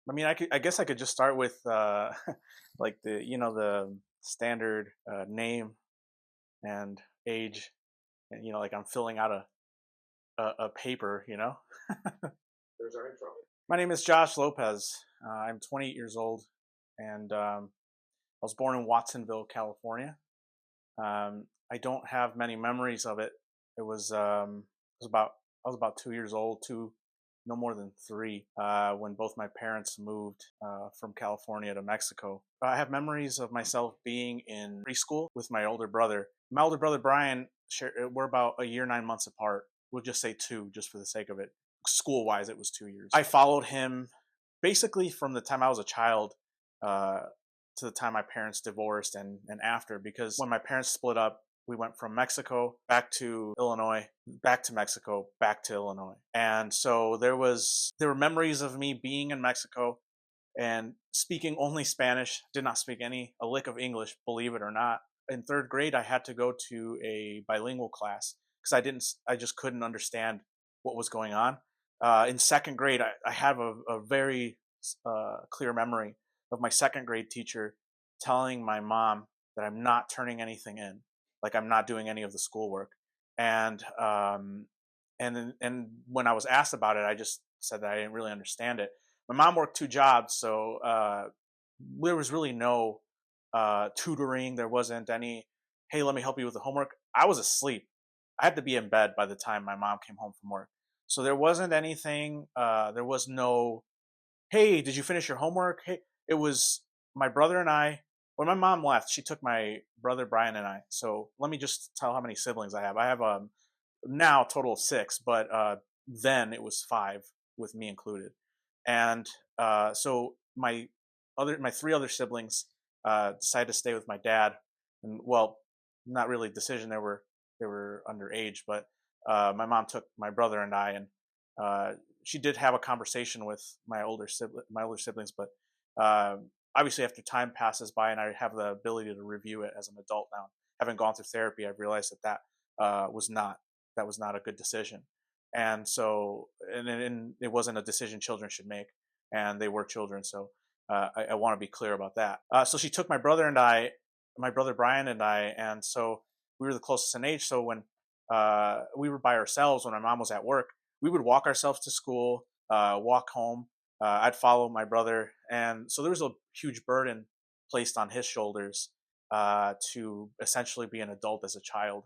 I mean, I guess I could just start with like the standard name and age, and like I'm filling out a paper. There's our intro. My name is Josh Lopez. I'm 28 years old, and I was born in Watsonville, California. I don't have many memories of it. It was about 2 years old, no more than three, when both my parents moved from California to Mexico. I have memories of myself being in preschool with my older brother. My older brother Brian, we're about a year 9 months apart. We'll just say two, just for the sake of it. School wise, it was 2 years. I followed him basically from the time I was a child uh, to the time my parents divorced and after, because when my parents split up, we went from Mexico back to Illinois, back to Mexico, back to Illinois. And so there were memories of me being in Mexico and speaking only Spanish, did not speak a lick of English, believe it or not. In third grade, I had to go to a bilingual class because I just couldn't understand what was going on. In second grade, I have a very clear memory of my second grade teacher telling my mom that I'm not turning anything in, like I'm not doing any of the schoolwork. And and when I was asked about it, I just said that I didn't really understand it. My mom worked two jobs, so there was really no tutoring. There wasn't any, hey, let me help you with the homework. I was asleep. I had to be in bed by the time my mom came home from work. So there wasn't anything. There was no, hey, did you finish your homework? Hey, it was my brother and I. When my mom left, she took my brother Brian and I. So let me just tell how many siblings I have. I have now a total of six, but then it was five with me included. And so my three other siblings decided to stay with my dad, and well, not really a decision. They were underage, but my mom took my brother and I, and uh, she did have a conversation with my older siblings, but uh, obviously after time passes by and I have the ability to review it as an adult now, having gone through therapy, I've realized that was not a good decision. And so, and it wasn't a decision children should make, and they were children. So I want to be clear about that. So she took my brother Brian and I, and so we were the closest in age. So when we were by ourselves, when my mom was at work, we would walk ourselves to school, walk home. I'd follow my brother, and so there was a huge burden placed on his shoulders to essentially be an adult as a child.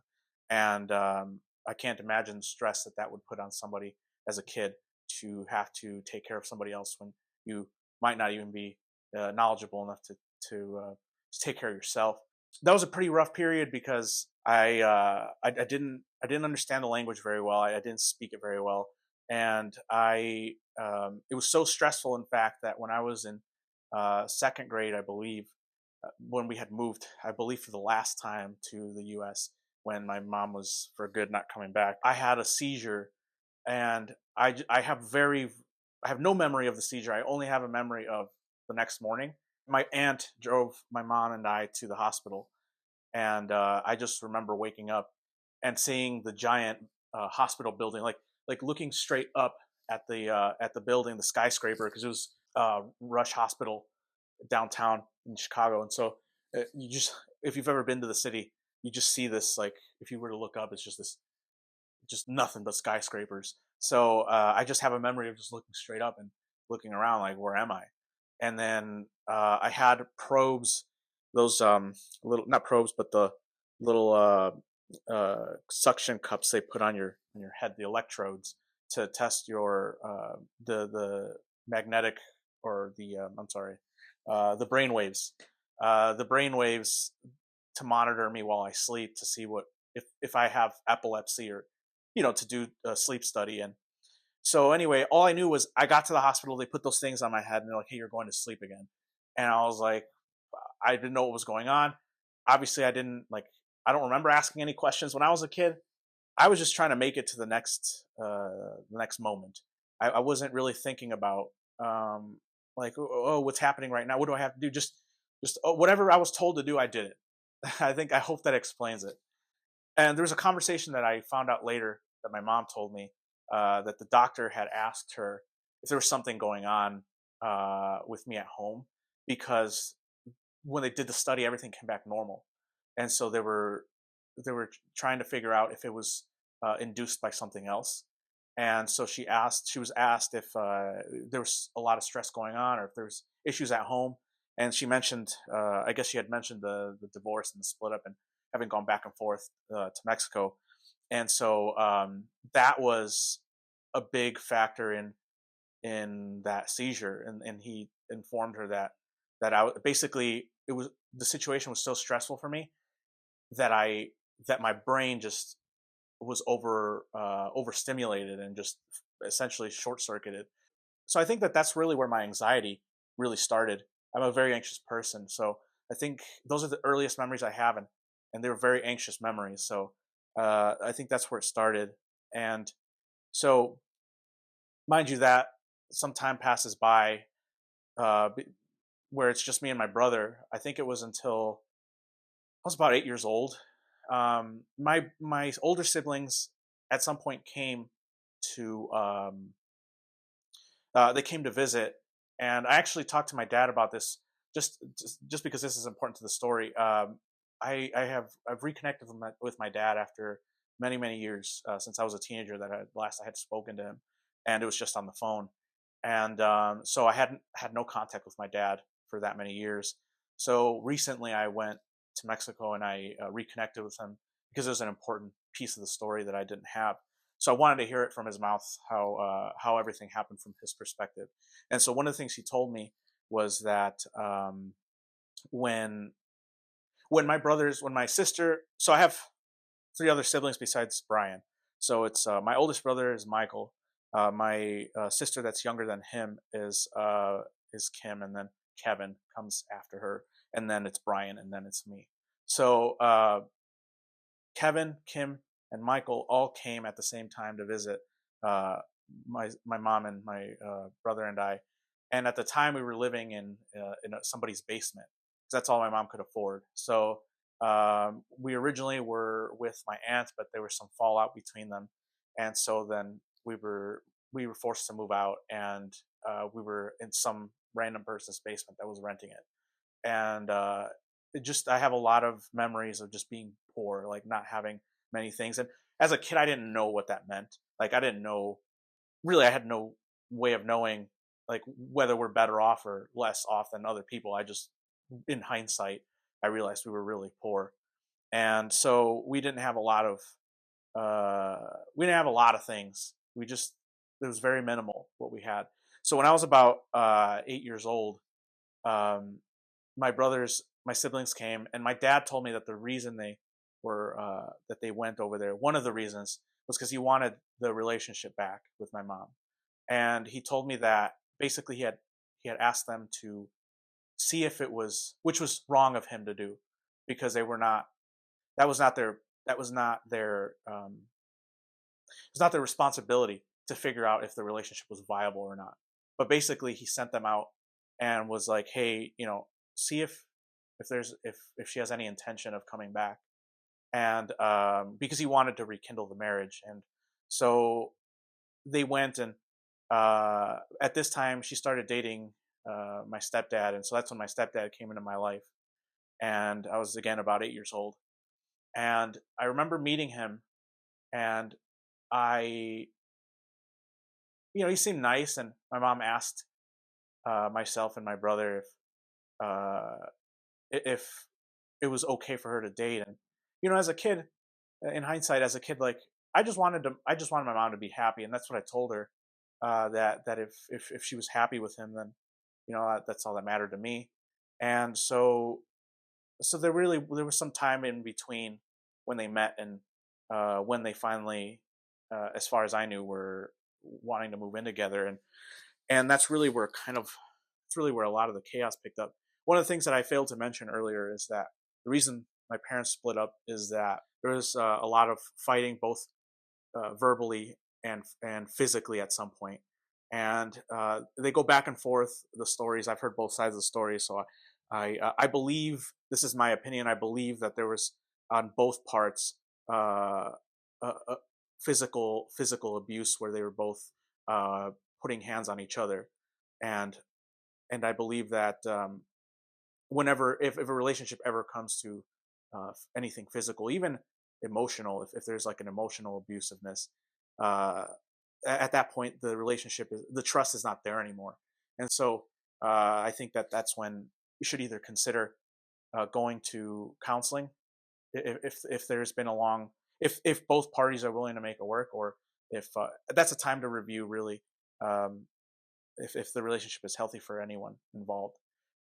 And I can't imagine the stress that that would put on somebody as a kid to have to take care of somebody else when you might not even be knowledgeable enough to take care of yourself. That was a pretty rough period because I didn't understand the language very well. I didn't speak it very well, and I it was so stressful. In fact, that when I was in second grade, I believe, when we had moved, I believe for the last time to the U.S. when my mom was for good not coming back, I had a seizure, and I have no memory of the seizure. I only have a memory of the next morning. My aunt drove my mom and I to the hospital, and I just remember waking up and seeing the giant hospital building, like looking straight up at the building, the skyscraper, because it was Rush Hospital downtown in Chicago. And so you just, if you've ever been to the city, you just see this, like if you were to look up, it's just this, just nothing but skyscrapers. So I just have a memory of just looking straight up and looking around, like, where am I? And then I had probes, those little, not probes, but the little suction cups they put on your head, the electrodes, to test your the magnetic, or the I'm sorry, the brain waves to monitor me while I sleep, to see what, if I have epilepsy, or to do a sleep study. And so anyway, all I knew was I got to the hospital, they put those things on my head, and they're like, hey, you're going to sleep again. And I was like, I didn't know what was going on. Obviously, I don't remember asking any questions when I was a kid. I was just trying to make it to the next moment. I wasn't really thinking about like, oh, what's happening right now? What do I have to do? Just whatever I was told to do, I did it. I hope that explains it. And there was a conversation that I found out later that my mom told me, that the doctor had asked her if there was something going on with me at home because when they did the study, everything came back normal, and so they were trying to figure out if it was induced by something else. And so she was asked if there was a lot of stress going on or if there's issues at home. And she mentioned, I guess she had mentioned the divorce and the split up and having gone back and forth to Mexico. And so that was a big factor in that seizure. And he informed her that basically it was the situation was so stressful for me that that my brain just was overstimulated and just essentially short circuited. So I think that that's really where my anxiety really started. I'm a very anxious person, so I think those are the earliest memories I have, and they were very anxious memories. So I think that's where it started. And so, mind you, that some time passes by uh, where it's just me and my brother. I think it was until I was about 8 years old. My older siblings at some point came to they came to visit, and I actually talked to my dad about this just because this is important to the story. I've reconnected with my dad after many years since I was a teenager that I had spoken to him, and it was just on the phone, and so I hadn't had no contact with my dad for that many years. So recently, I went to Mexico and I reconnected with him because it was an important piece of the story that I didn't have. So I wanted to hear it from his mouth how everything happened from his perspective. And so one of the things he told me was that when when my sister, so I have three other siblings besides Brian. So it's my oldest brother is Michael. My sister that's younger than him is Kim, and then Kevin comes after her, and then it's Brian, and then it's me. So Kevin, Kim, and Michael all came at the same time to visit uh, my mom and my brother and I. And at the time, we were living in somebody's basement because that's all my mom could afford. So we originally were with my aunt, but there was some fallout between them, and so then we were forced to move out, and we were in some random person's basement that was renting it. And it just I have a lot of memories of just being poor, like not having many things. And as a kid, I didn't know what that meant. Like I didn't know really. I had no way of knowing like whether we're better off or less off than other people. I just, in hindsight, I realized we were really poor, and so we didn't have a lot of things. We just it was very minimal what we had. So when I was about 8 years old, um, my siblings came, and my dad told me that the reason that they went over there, one of the reasons was because he wanted the relationship back with my mom, and he told me that basically he had asked them to see if it was, which was wrong of him to do, because they were not that was not their that was not their it's not their responsibility to figure out if the relationship was viable or not. But basically, he sent them out and was like, "Hey, see if she has any intention of coming back." And because he wanted to rekindle the marriage, and so they went, and at this time she started dating my stepdad, and so that's when my stepdad came into my life, and I was again about 8 years old, and I remember meeting him, and I he seemed nice, and my mom asked myself and my brother uh, if it was okay for her to date. And as a kid, in hindsight, as a kid, like I just wanted my mom to be happy, and that's what I told her. That if she was happy with him, then that's all that mattered to me. And so there was some time in between when they met and when they finally, as far as I knew, were wanting to move in together. And that's really where it's really where a lot of the chaos picked up. One of the things that I failed to mention earlier is that the reason my parents split up is that there was a lot of fighting, both verbally and physically at some point. And they go back and forth. The stories, I've heard both sides of the story, so I believe, this is my opinion, I believe that there was on both parts uh, physical abuse where they were both putting hands on each other. And And I believe that whenever, if a relationship ever comes to anything physical, even emotional, if there's like an emotional abusiveness, uh, at that point the trust is not there anymore. And so I think that that's when you should either consider going to counseling if there's been a long, if both parties are willing to make it work, or if that's a time to review really, um, if the relationship is healthy for anyone involved.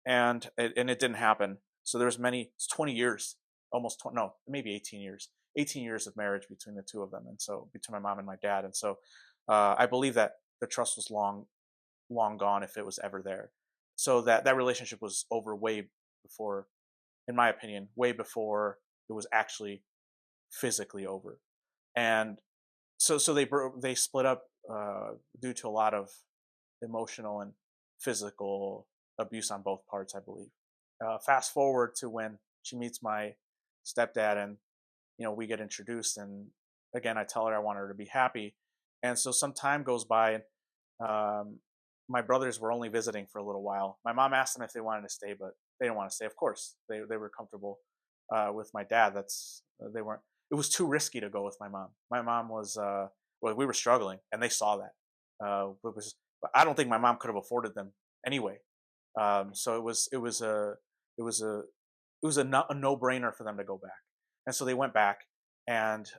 And it didn't happen. So there's many, it's 20 years, almost 20, no, maybe 18 years, 18 years of marriage between the two of them. And so between my mom and my dad. And so I believe that the trust was long gone if it was ever there. So that relationship was over way before, in my opinion, way before it was actually physically over. And so they split up due to a lot of emotional and physical abuse on both parts, I believe. Fast forward to when she meets my stepdad, and we get introduced, and again I tell her I want her to be happy, and so some time goes by, and um, my brothers were only visiting for a little while. My mom asked them if they wanted to stay, but they didn't want to stay. Of course, they were comfortable with my dad. They weren't. It was too risky to go with my mom. My mom was well, we were struggling, and they saw that. It was, but I don't think my mom could have afforded them anyway. So it was a a no brainer for them to go back, and so they went back. And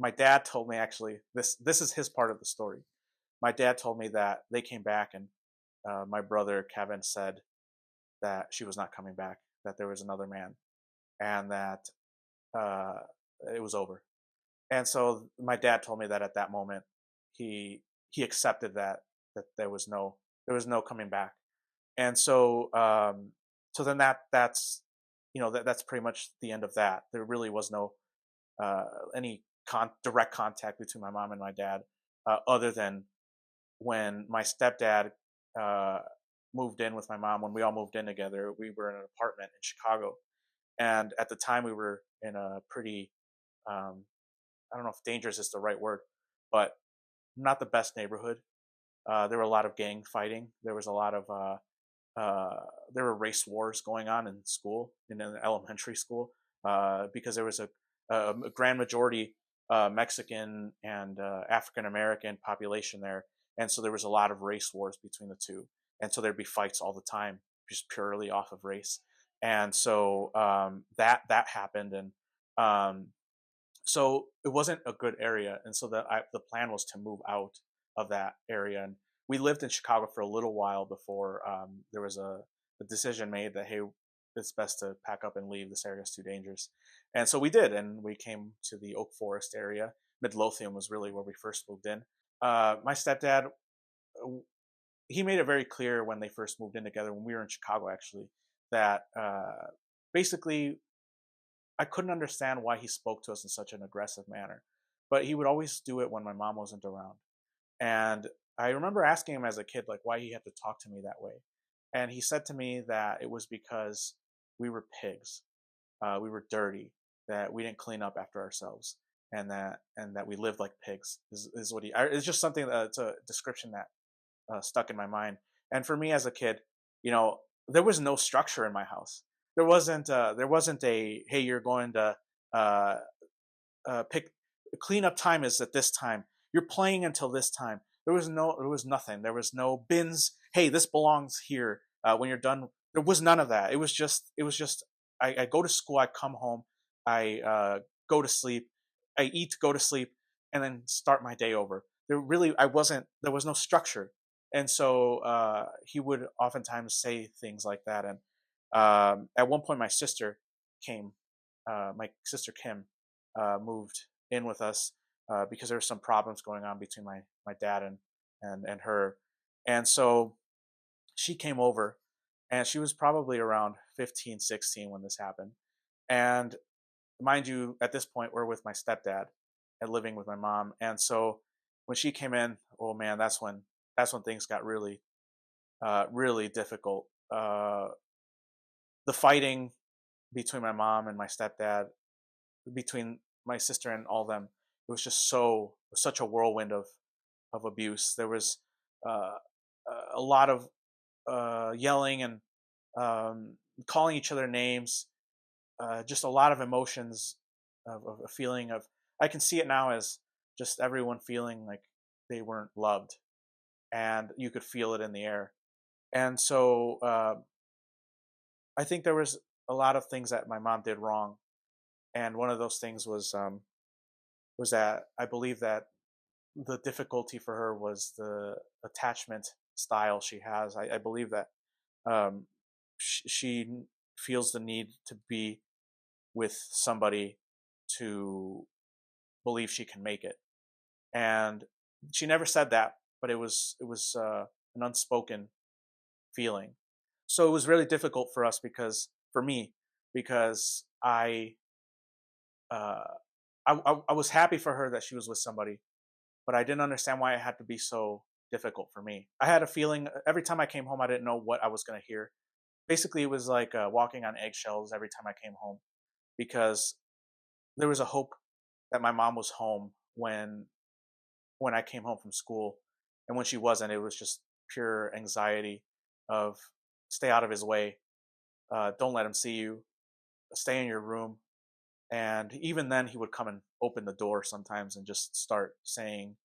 my dad told me, actually, this is his part of the story. My dad told me that they came back, and my brother Kevin said that she was not coming back, that there was another man, and that uh, it was over. And so my dad told me that at that moment he he accepted that there was no coming back. And so so then that's that's pretty much the end of that. There really was no uh, any direct contact between my mom and my dad, other than when my stepdad uh, moved in with my mom. When we all moved in together, we were in an apartment in Chicago, and at the time we were in a pretty um, I don't know if dangerous is the right word, but not the best neighborhood. There were a lot of gang fighting. There was a lot of there were race wars going on in school, in an elementary school, because there was a grand majority Mexican and African American population there, and so there was a lot of race wars between the two, and so there'd be fights all the time, just purely off of race. And so that happened, and um, so it wasn't a good area, and so the plan was to move out of that area. And we lived in Chicago for a little while before there was a decision made that, hey, it's best to pack up and leave. This area is too dangerous. And so we did, and we came to the Oak Forest area. Midlothian was really where we first moved in. My stepdad, he made it very clear when they first moved in together, when we were in Chicago actually, that basically I couldn't understand why he spoke to us in such an aggressive manner, but he would always do it when my mom wasn't around. And I remember asking him as a kid, like, why he had to talk to me that way. And he said to me that it was because we were pigs, we were dirty, that we didn't clean up after ourselves, and that we lived like pigs. Is what he. It's just something that it's a description that stuck in my mind. And for me as a kid, there was no structure in my house. There wasn't a, hey, you're going to uh, pick cleanup time is at this time. You're playing until this time. There was nothing. There was no bins. Hey, this belongs here. When you're done, there was none of that. It was just. I go to school. I come home. I go to sleep. I eat, go to sleep, and then start my day over. I wasn't. There was no structure, and so he would oftentimes say things like that. And at one point, my sister came. My sister Kim moved in with us because there were some problems going on between my dad and her. And so she came over, and she was probably around 15, 16 when this happened. And mind you, at this point, we're with my stepdad and living with my mom. And so when she came in, oh man, that's when things got really, really difficult. The fighting between my mom and my stepdad, between my sister and all of them, it was just such a whirlwind of abuse. There was a lot of yelling and um, calling each other names, just a lot of emotions of a feeling of. I can see it now as just everyone feeling like they weren't loved, and you could feel it in the air. And so I think there was a lot of things that my mom did wrong, and one of those things was that I believe that the difficulty for her was the attachment style she has. I believe that um, she feels the need to be with somebody to believe she can make it, and she never said that, but it was an unspoken feeling. So it was really difficult for us because for me because uh, I was happy for her that she was with somebody, but I didn't understand why it had to be so difficult for me. I had a feeling every time I came home, I didn't know what I was going to hear. Basically, it was like walking on eggshells every time I came home because there was a hope that my mom was home when I came home from school, and when she wasn't, it was just pure anxiety of stay out of his way, don't let him see you, stay in your room. And even then, he would come and open the door sometimes and just start saying,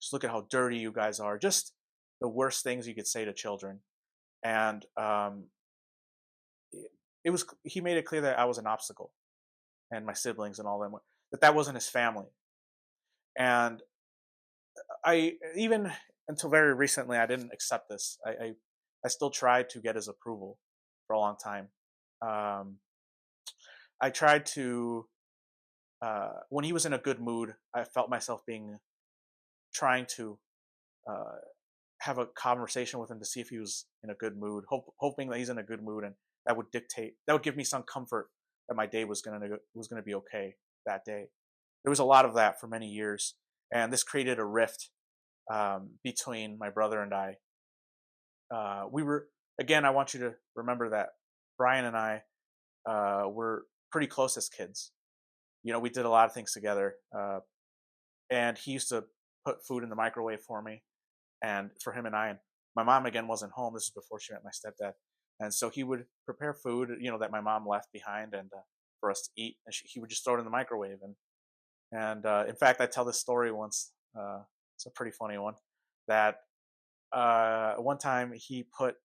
"Just look at how dirty you guys are." Just the worst things you could say to children. And it was he made it clear that I was an obstacle, and my siblings and all them that wasn't his family. And I even until very recently I didn't accept this. I still tried to get his approval for a long time. Um, I tried to when he was in a good mood, I felt myself being trying to uh, have a conversation with him to see if he was in a good mood, hoping that he's in a good mood, and that would give me some comfort that my day was gonna be okay that day. There was a lot of that for many years, and this created a rift between my brother and I. We were again. I want you to remember that Brian and I were pretty close as kids. You know, we did a lot of things together, and he used to put food in the microwave for me and for him and I. And my mom again wasn't home. This is before she met my stepdad, and so he would prepare food, that my mom left behind, and for us to eat. And he would just throw it in the microwave. And in fact, I tell this story once. It's a pretty funny one. That one time he put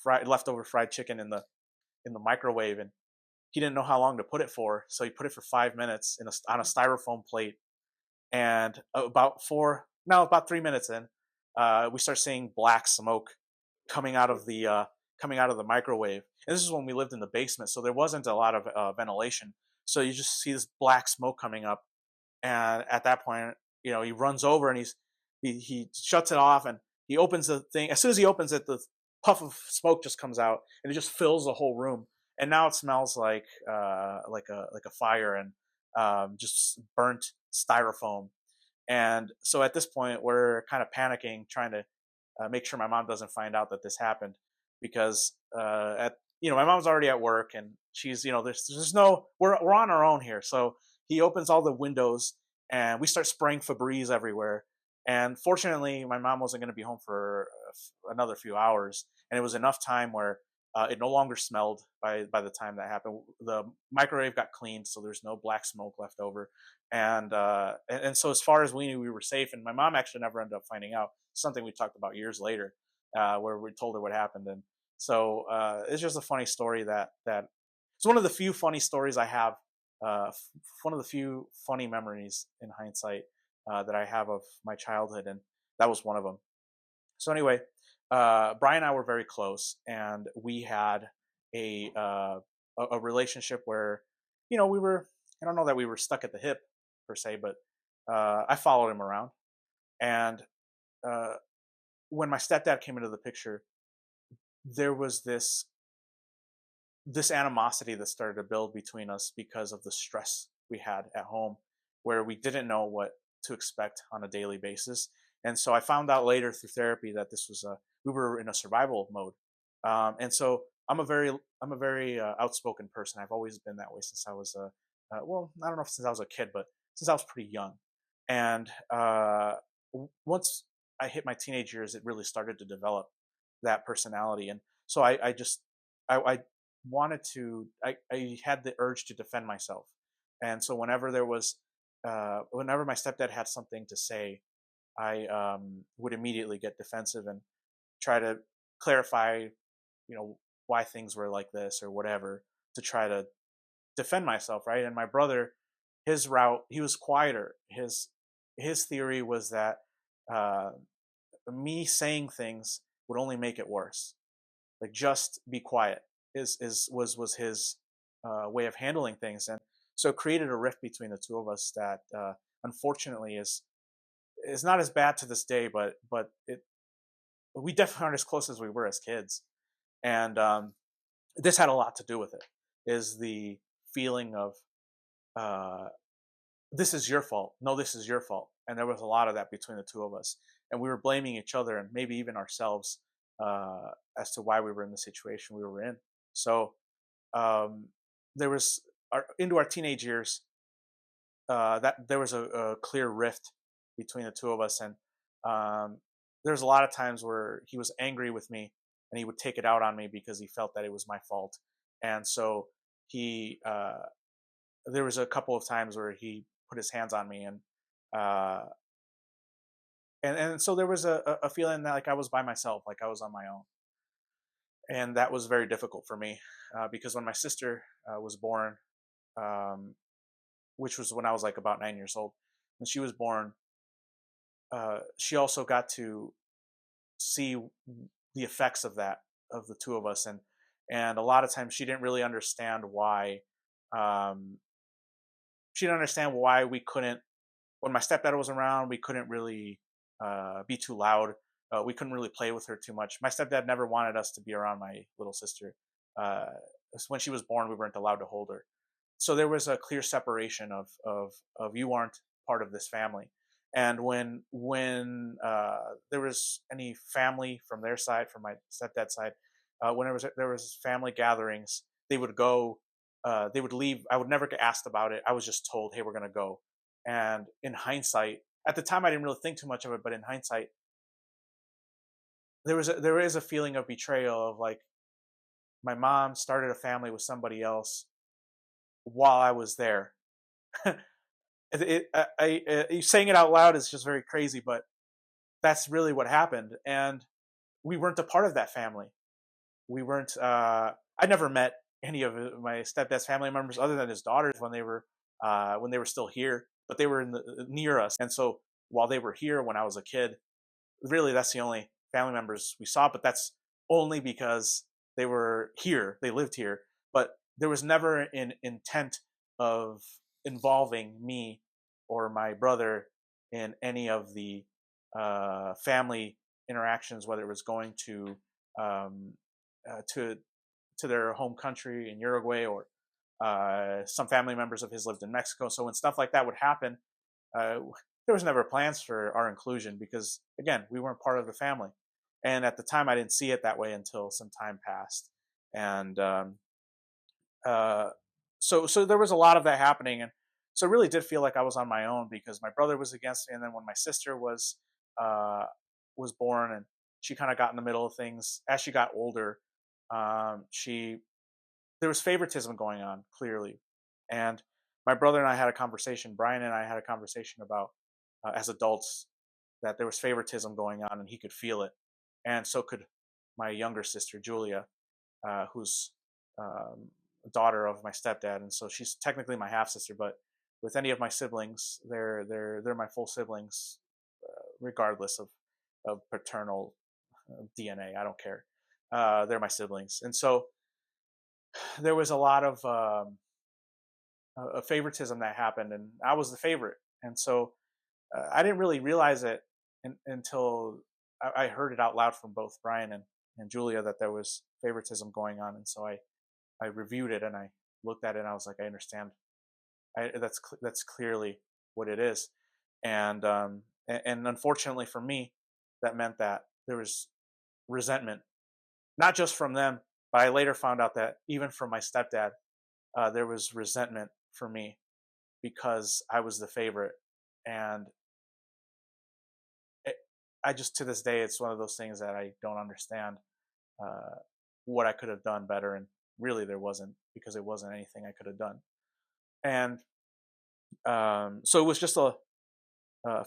fried leftover fried chicken in the microwave, and he didn't know how long to put it for, so he put it for 5 minutes on a styrofoam plate. And about 3 minutes in, we start seeing black smoke coming out of the microwave. And this is when we lived in the basement, so there wasn't a lot of ventilation. So you just see this black smoke coming up, and at that point, he runs over and he shuts it off, and he opens the thing. As soon as he opens it, the puff of smoke just comes out, and it just fills the whole room. And now it smells like a fire, and just burnt styrofoam. And so at this point, we're kind of panicking, trying to make sure my mom doesn't find out that this happened, because my mom's already at work, and she's there's no we're on our own here. So he opens all the windows, and we start spraying Febreze everywhere. And fortunately, my mom wasn't going to be home for another few hours, and it was enough time where it no longer smelled by the time that happened. The microwave got cleaned, so there's no black smoke left over, and so as far as we knew, we were safe. And my mom actually never ended up finding out. Something we talked about years later, where we told her what happened. And so it's just a funny story that it's one of the few funny stories I have. One of the few funny memories in hindsight that I have of my childhood, and that was one of them. So anyway, Brian and I were very close, and we had a uh, a relationship where we were. I don't know that we were stuck at the hip per se, but I followed him around. And uh, when my stepdad came into the picture, there was this animosity that started to build between us because of the stress we had at home, where we didn't know what to expect on a daily basis. And so I found out later through therapy that this was we were in a survival mode. And so I'm a very outspoken person. I've always been that way since I was well, I don't know if since I was a kid, but since I was pretty young. And once I hit my teenage years, it really started to develop that personality. And so I wanted to, I had the urge to defend myself. And so whenever my stepdad had something to say, I would immediately get defensive and try to clarify, why things were like this or whatever, to try to defend myself, right? And my brother, his route, he was quieter. His theory was that uh, me saying things would only make it worse. Like, just be quiet was his way of handling things, and so it created a rift between the two of us that unfortunately is not as bad to this day, but we definitely aren't as close as we were as kids. And this had a lot to do with it. Is the feeling of uh, this is your fault. No, this is your fault. And there was a lot of that between the two of us. And we were blaming each other and maybe even ourselves as to why we were in the situation we were in. So um, there was into our teenage years, that there was a clear rift between the two of us. And um, there was a lot of times where he was angry with me and he would take it out on me because he felt that it was my fault. And so he, there was a couple of times where he put his hands on me, uh, and so there was a feeling that like I was by myself, like I was on my own, and that was very difficult for me because when my sister was born, um, which was when I was like about 9 years old, when she was born, she also got to see the effects of that, of the two of us, and a lot of times she didn't really understand why. Um, she didn't understand why we couldn't, when my stepdad was around, we couldn't really be too loud. We couldn't really play with her too much. My stepdad never wanted us to be around my little sister. Uh, when she was born, we weren't allowed to hold her. So there was a clear separation of you aren't part of this family. And when there was any family from their side, from my stepdad's side, when there was family gatherings, they would go, they would leave. I would never get asked about it. I was just told, "Hey, we're gonna go." And in hindsight, at the time, I didn't really think too much of it, but in hindsight, there is a feeling of betrayal of like my mom started a family with somebody else while I was there. Saying it out loud is just very crazy, but that's really what happened. And we weren't a part of that family. We weren't. I never met any of my stepdad's family members other than his daughters when they were still here, but they were near us. And so while they were here when I was a kid, really that's the only family members we saw. But that's only because they were here, they lived here. But there was never an intent of involving me or my brother in any of the family interactions, whether it was going um, to their home country in Uruguay, or some family members of his lived in Mexico. So when stuff like that would happen, uh, there was never plans for our inclusion because, again, we weren't part of the family. And at the time, I didn't see it that way until some time passed. And uh, so there was a lot of that happening, and so it really did feel like I was on my own because my brother was against me, and then when my sister uh, was born, and she kind of got in the middle of things as she got older. She There was favoritism going on clearly, and my brother and I had a conversation. Brian and I had a conversation about as adults that there was favoritism going on, and he could feel it, and so could my younger sister Julia, who's a daughter of my stepdad, and so she's technically my half sister. But with any of my siblings, they're my full siblings, regardless of paternal DNA. I don't care. They're my siblings, and so there was a lot of favoritism that happened, and I was the favorite, and so I didn't really realize it until I heard it out loud from both Brian and Julia that there was favoritism going on, and so I reviewed it and I looked at it and I was like, I understand. That's clearly what it is, and unfortunately for me, that meant that there was resentment, not just from them, but I later found out that even from my stepdad, there was resentment for me because I was the favorite, and I just, to this day, it's one of those things that I don't understand uh, what I could have done better, and really there wasn't, because it wasn't anything I could have done. And so it was just a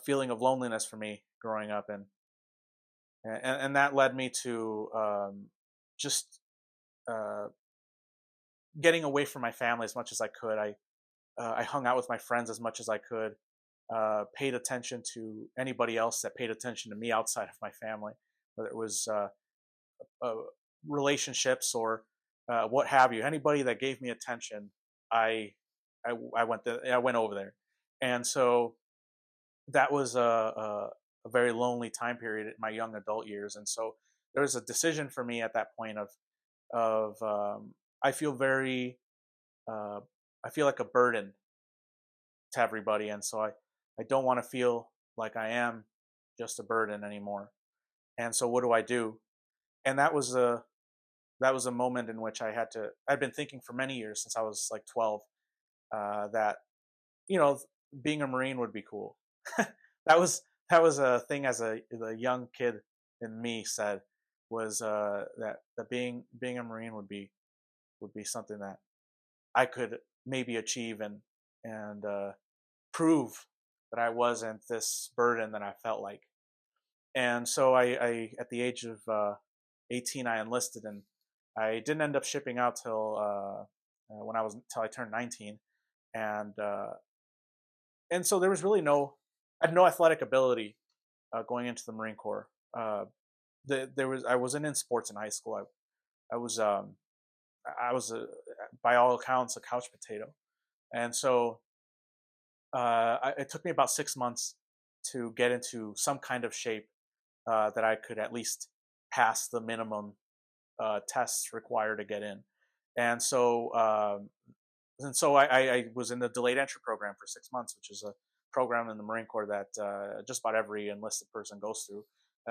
feeling of loneliness for me growing up, and that led me to just uh, getting away from my family as much as I could. I hung out with my friends as much as I could. Paid attention to anybody else that paid attention to me outside of my family, whether it was uh, relationships or what have you. Anybody that gave me attention, I I went over there, and so that was a very lonely time period in my young adult years. And so there was a decision for me at that point of I feel very uh, I feel like a burden to everybody, and so I don't want to feel like I am just a burden anymore. And so what do I do? And that was a moment in which I'd been thinking for many years, since I was like 12, that, you know, being a Marine would be cool. That was a thing, as a young kid in me said, was that being a Marine would be something that I could maybe achieve, and prove that I wasn't this burden that I felt like. And so I at the age of 18, I enlisted, and I didn't end up shipping out till I turned 19, and so there was really I had no athletic ability going into the Marine Corps. I wasn't in sports in high school. I was I was by all accounts a couch potato, and so it took me about 6 months to get into some kind of shape that I could at least pass the minimum tests required to get in. And so I was in the delayed entry program for 6 months, which is a program in the Marine Corps that just about every enlisted person goes through,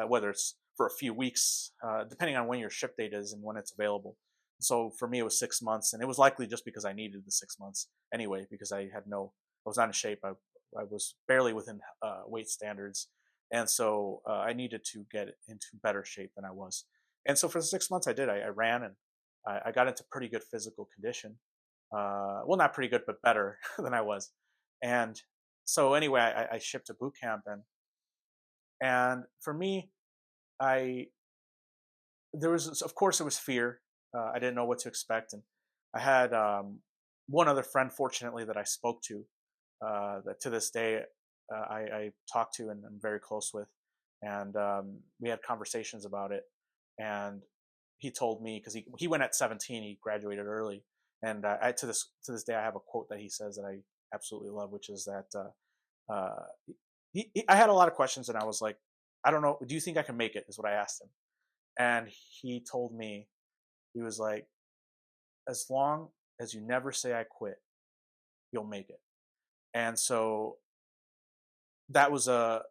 whether it's for a few weeks, depending on when your ship date is and when it's available. So for me, it was 6 months, and it was likely just because I needed the 6 months anyway, because I was not in shape. I was barely within weight standards, and so I needed to get into better shape than I was. And so for the 6 months I did, I ran, and I got into pretty good physical condition. Well, not pretty good, but better than I was. And so anyway, I shipped to boot camp, and for me, I there was, of course, there was fear. I didn't know what to expect, and I had one other friend, fortunately, that I spoke to, that to this day I talk to and I'm very close with, and we had conversations about it. And he told me, because he went at 17, he graduated early, and to this day I have a quote that he says that I absolutely love, which is that I had a lot of questions, and I was like, I don't know, do you think I can make it? Is what I asked him, and he told me, he was like, as long as you never say I quit, you'll make it. And so that was a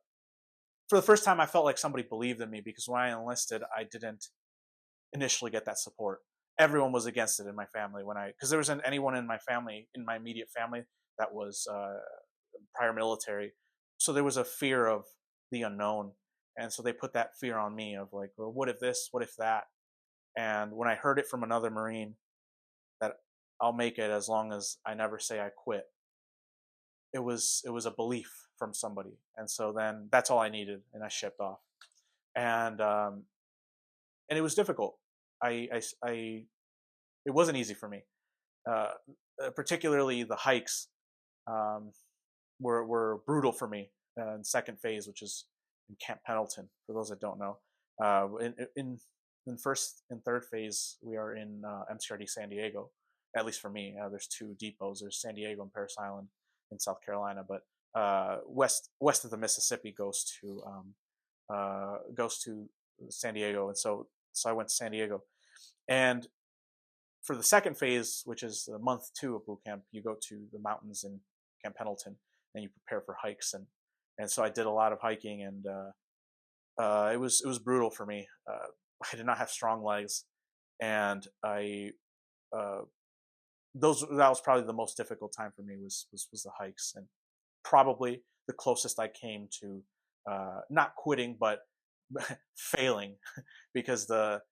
for the first time I felt like somebody believed in me, because when I enlisted, I didn't initially get that support. Everyone was against it in my family, because there wasn't anyone in my family, in my immediate family, that was prior military. So there was a fear of the unknown, and so they put that fear on me of like, well, what if this, what if that? And when I heard it from another Marine, that I'll make it as long as I never say I quit, it was a belief from somebody. And so then that's all I needed, and I shipped off. And and it was difficult. I it wasn't easy for me, uh, particularly the hikes um, were brutal for me in second phase, which is in Camp Pendleton. For those that don't know, in first and third phase, we are in MCRD San Diego. At least for me, there's two depots. There's San Diego and Parris Island in South Carolina, but west of the Mississippi goes to San Diego, and so I went to San Diego. And for the second phase, which is month 2 of boot camp, you go to the mountains in Camp Pendleton, and you prepare for hikes. And so I did a lot of hiking, and it was brutal for me. I did not have strong legs, and I uh, that was probably the most difficult time for me, was the hikes, and probably the closest I came to not quitting, but failing because the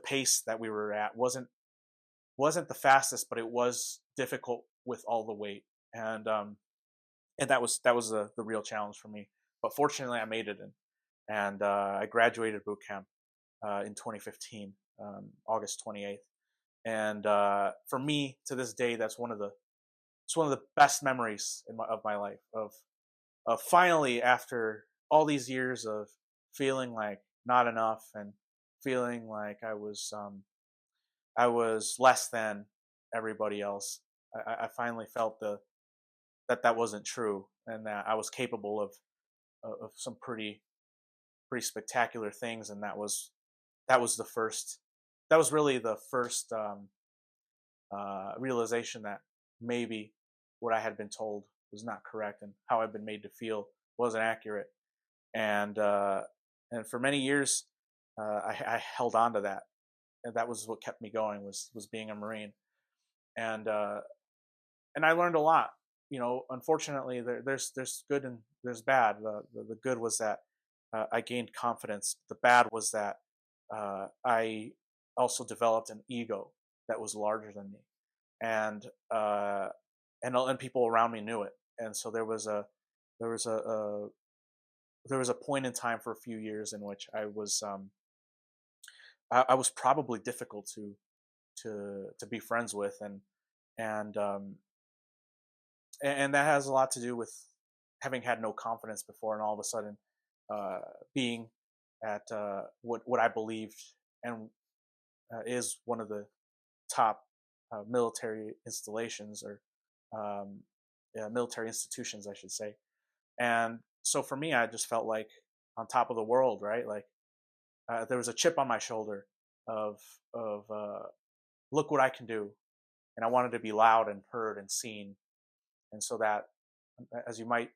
pace that we were at wasn't the fastest, but it was difficult with all the weight, and that was the real challenge for me. But fortunately, I made it in, and I graduated boot camp in 2015, August 28th. And for me, to this day, it's one of the best memories of my life of finally, after all these years of feeling like not enough and feeling like I was less than everybody else. I finally felt that wasn't true, and that I was capable of some pretty spectacular things, and that was the first that was really the first realization that maybe what I had been told was not correct, and how I'd been made to feel wasn't accurate. And and for many years, I held on to that, and that was what kept me going, was being a Marine. And and I learned a lot. Unfortunately, there's good and there's bad. The good was that I gained confidence. The bad was that I also developed an ego that was larger than me, and and people around me knew it. And so there was there was a point in time for a few years in which I was probably difficult to be friends with, and and that has a lot to do with having had no confidence before, and all of a sudden being at what I believed and is one of the top military installations, or um, yeah, military institutions, I should say. And so for me, I just felt like on top of the world, right? Like there was a chip on my shoulder of look what I can do, and I wanted to be loud and heard and seen. And so that, as you might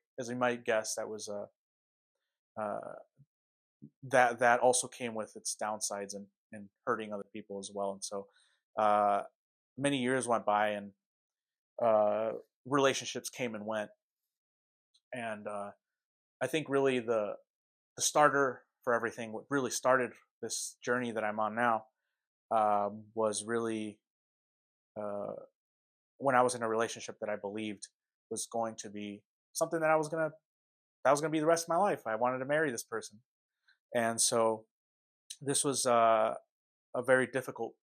guess, that was uh, that also came with its downsides, and hurting other people as well. And so uh, many years went by, and uh, relationships came and went, and I think really the starter for everything, what really started this journey that I'm on now, was really uh, when I was in a relationship that I believed was going to be something that was gonna be the rest of my life. I wanted to marry this person, and so this was a very difficult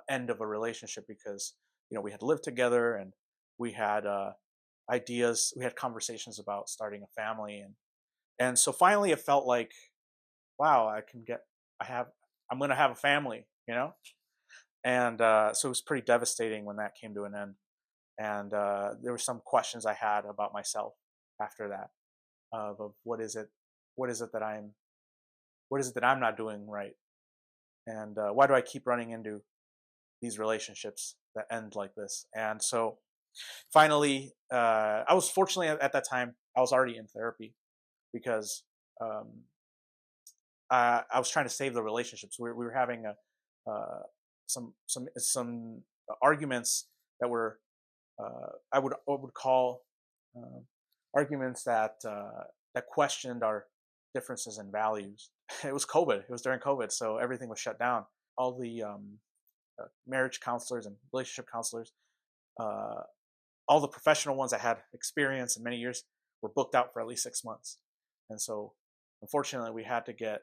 end of a relationship, because we had lived together, and we had ideas, we had conversations about starting a family, and so finally it felt like, wow, I have I'm gonna have a family, and so it was pretty devastating when that came to an end. And there were some questions I had about myself after that, of what is it that I'm not doing right, and why do I keep running into these relationships that end like this? And so finally, I was fortunately at that time I was already in therapy, because um, I was trying to save the relationships. We were having some arguments that were I would call uh, arguments that questioned our differences in values. It was COVID. It was during COVID, so everything was shut down. All the marriage counselors and relationship counselors, uh, all the professional ones that had experience in many years, were booked out for at least 6 months. And so, unfortunately, we had to get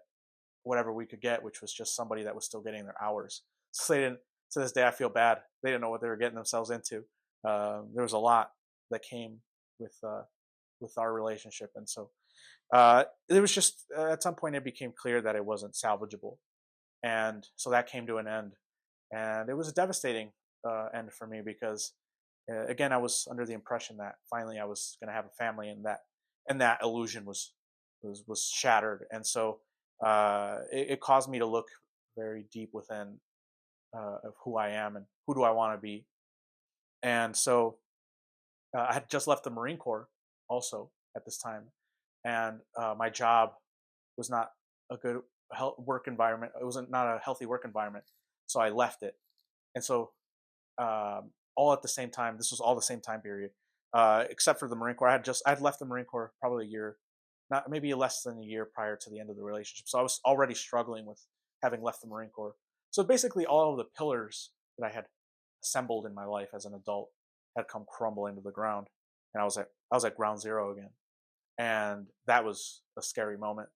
whatever we could get, which was just somebody that was still getting their hours. So they didn't. To this day, I feel bad. They didn't know what they were getting themselves into. There was a lot that came with our relationship, and so it was just at some point it became clear that it wasn't salvageable, and so that came to an end. And it was a devastating end for me, because again, I was under the impression that finally I was going to have a family, and that illusion was shattered. And so it caused me to look very deep within of who I am and who do I want to be. And so I had just left the Marine Corps also at this time, and my job was not a good work environment. It wasn't not a healthy work environment, so I left it. And so all at the same time, this was all the same time period, except for the Marine Corps. I'd left the Marine Corps probably a year not maybe less than a year prior to the end of the relationship. So I was already struggling with having left the Marine Corps. So basically, all of the pillars that I had assembled in my life as an adult had come crumbling to the ground, and I was at ground zero again, and that was a scary moment.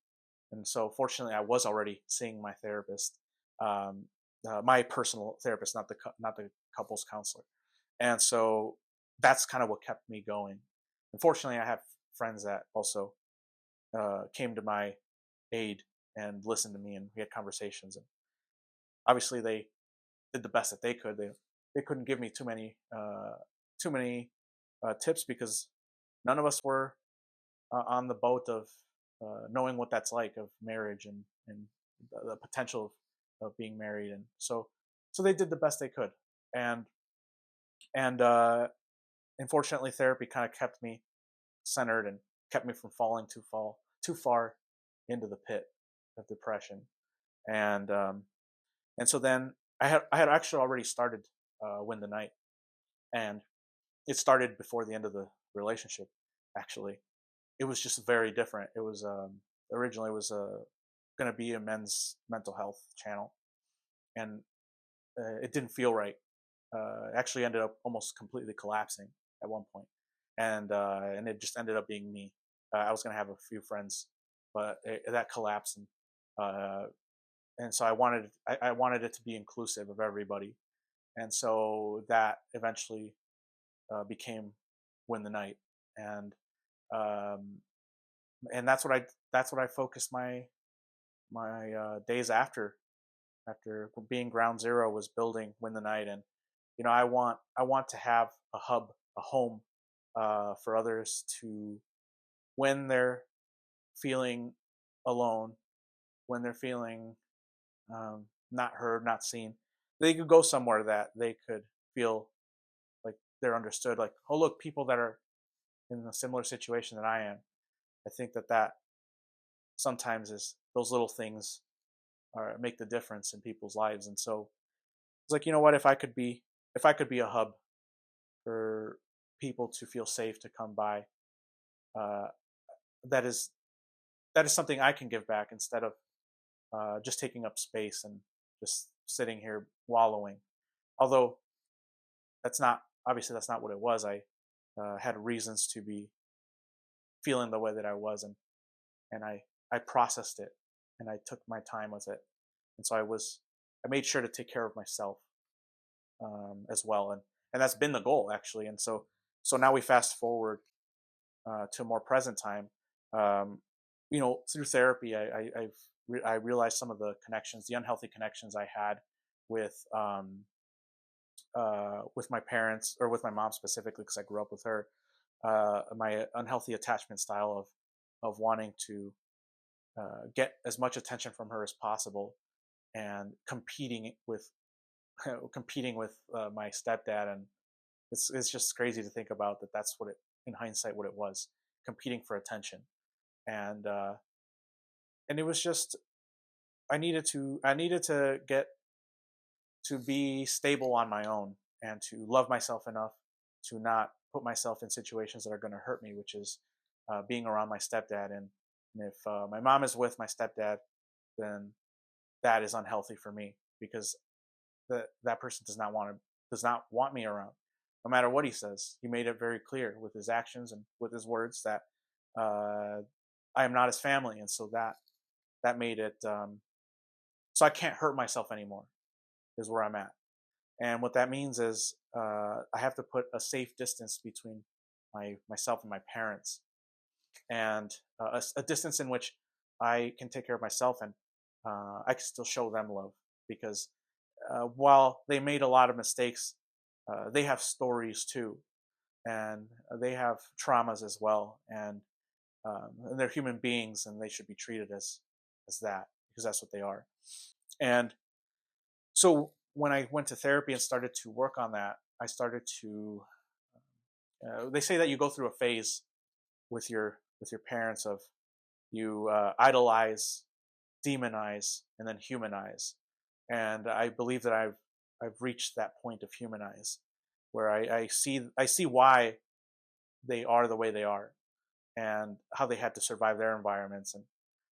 And so, fortunately, I was already seeing my therapist, um, my personal therapist, not the couples counselor, and so that's kind of what kept me going. Unfortunately, I have friends that also came to my aid and listened to me, and we had conversations. And obviously, they did the best that they could. They couldn't give me too many tips because none of us were on the boat of knowing what that's like of marriage and the potential of being married. And so they did the best they could. And unfortunately, therapy kind of kept me centered and kept me from falling too far into the pit of depression. And um, and so then I had actually already started Win the Night, and it started before the end of the relationship. Actually, it was just very different. It was originally it was going to be a men's mental health channel, and it didn't feel right. It actually ended up almost completely collapsing at one point, and it just ended up being me. I was going to have a few friends, but that collapsed, uh, and so I wanted it to be inclusive of everybody, and so that eventually became Win the Night, and um, and that's what I focused my days after being ground zero was building Win the Night. And I want to have a hub, a home for others to, when they're feeling alone, when they're feeling not heard, not seen, they could go somewhere that they could feel like they're understood. Like, oh look, people that are in a similar situation that I am. I think that sometimes is those little things make the difference in people's lives. And so it's like, you know what, if I could be a hub for people to feel safe to come by, uh, that is that is something I can give back instead of just taking up space and just sitting here wallowing. Although that's not what it was. I had reasons to be feeling the way that I was, and I processed it, and I took my time with it. And so I made sure to take care of myself as well, and that's been the goal actually. And so now we fast forward to a more present time. Um, through therapy, I realized some of the connections, the unhealthy connections I had with with my parents, or with my mom specifically, because I grew up with her. My unhealthy attachment style of wanting to get as much attention from her as possible, and competing with my stepdad. And it's just crazy to think about that. That's what it, in hindsight, what it was, competing for attention. And uh, and it was just, I needed to get to be stable on my own, and to love myself enough to not put myself in situations that are going to hurt me, which is being around my stepdad. And if my mom is with my stepdad, then that is unhealthy for me, because that person does not want me around, no matter what he says. He made it very clear with his actions and with his words that uh, I am not his family, and so that made it so I can't hurt myself anymore. Is where I'm at. And what that means is I have to put a safe distance between myself and my parents, and a distance in which I can take care of myself, and I can still show them love, because while they made a lot of mistakes, they have stories too, and they have traumas as well, and they're human beings, and they should be treated as that, because that's what they are. And so when I went to therapy and started to work on that, I started to. They say that you go through a phase with your parents of, you idolize, demonize, and then humanize. And I believe that I've reached that point of humanize, where I see why they are the way they are. and how they had to survive their environments. And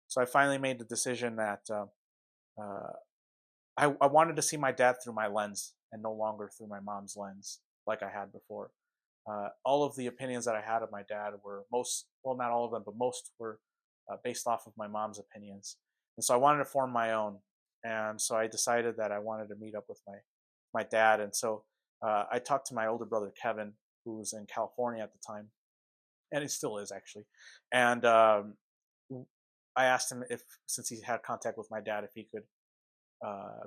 so I finally made the decision that uh, I wanted to see my dad through my lens and no longer through my mom's lens like I had before. All of the opinions that I had of my dad were most, well, not all of them, but most were based off of my mom's opinions. And so I wanted to form my own. And so I decided that I wanted to meet up with my dad. And so I talked to my older brother, Kevin, who was in California at the time, and he still is actually. And I asked him if, since he had contact with my dad, if he could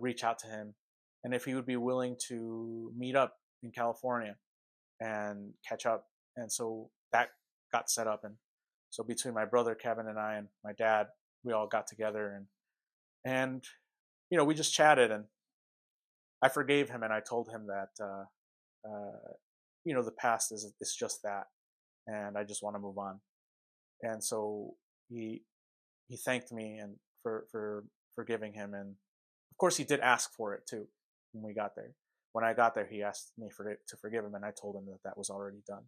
reach out to him and if he would be willing to meet up in California and catch up. And so that got set up. And so between my brother Kevin and I and my dad, we all got together and we just chatted, and I forgave him, and I told him that the past is just that, and I just want to move on. And so he thanked me and for forgiving him, and of course he did ask for it too when we got there. When I got there, he asked me to forgive him, and I told him that that was already done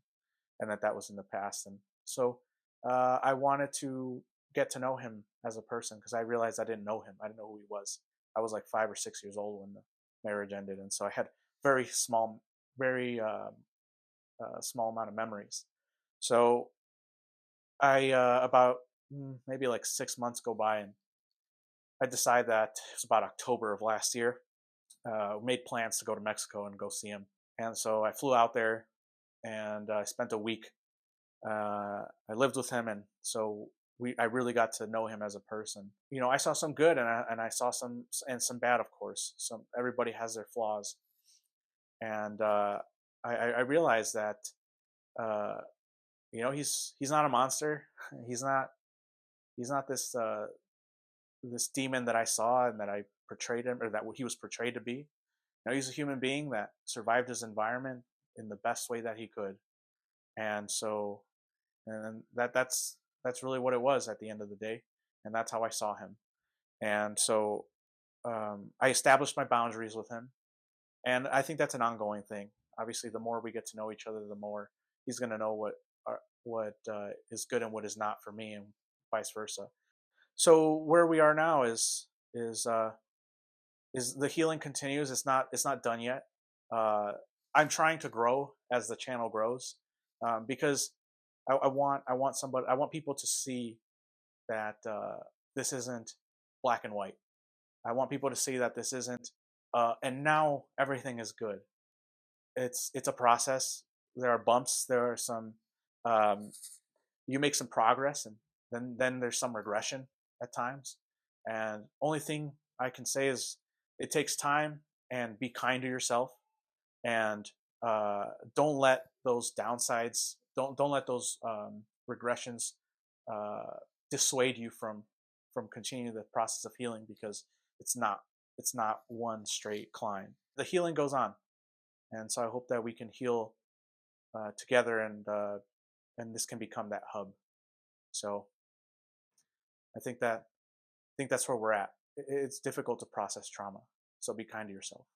and that that was in the past. And so I wanted to get to know him as a person because I realized I didn't know him. I didn't know who he was. I was like 5 or 6 years old when the marriage ended, and so I had very small, very small amount of memories. So I about maybe like 6 months go by, and I decided that it was about October of last year. Made plans to go to Mexico and go see him, and so I flew out there and I spent a week. I lived with him, and so I really got to know him as a person. I saw some good, and I saw some bad, of course. Some Everybody has their flaws, and I realized that uh, he's not a monster. He's not this this demon that I saw and that I portrayed him, or that he was portrayed to be. He's a human being that survived his environment in the best way that he could, and so and that's really what it was at the end of the day, and that's how I saw him. And so I established my boundaries with him, and I think that's an ongoing thing. Obviously, the more we get to know each other, the more he's going to know what is good and what is not for me, and vice versa. So where we are now is the healing continues. It's not done yet. Uh, I'm trying to grow as the channel grows, because I want people to see that this isn't black and white. I want people to see that this isn't and now everything is good. It's a process. There are bumps. There are some um, you make some progress, and then there's some regression at times. And only thing I can say is it takes time, and be kind to yourself, and don't let those downsides, don't let those regressions uh, dissuade you from continuing the process of healing, because it's not it's not one straight climb. The healing goes on, and so I hope that we can heal together, and this can become that hub. So I think that's where we're at. It's difficult to process trauma, so be kind to yourself.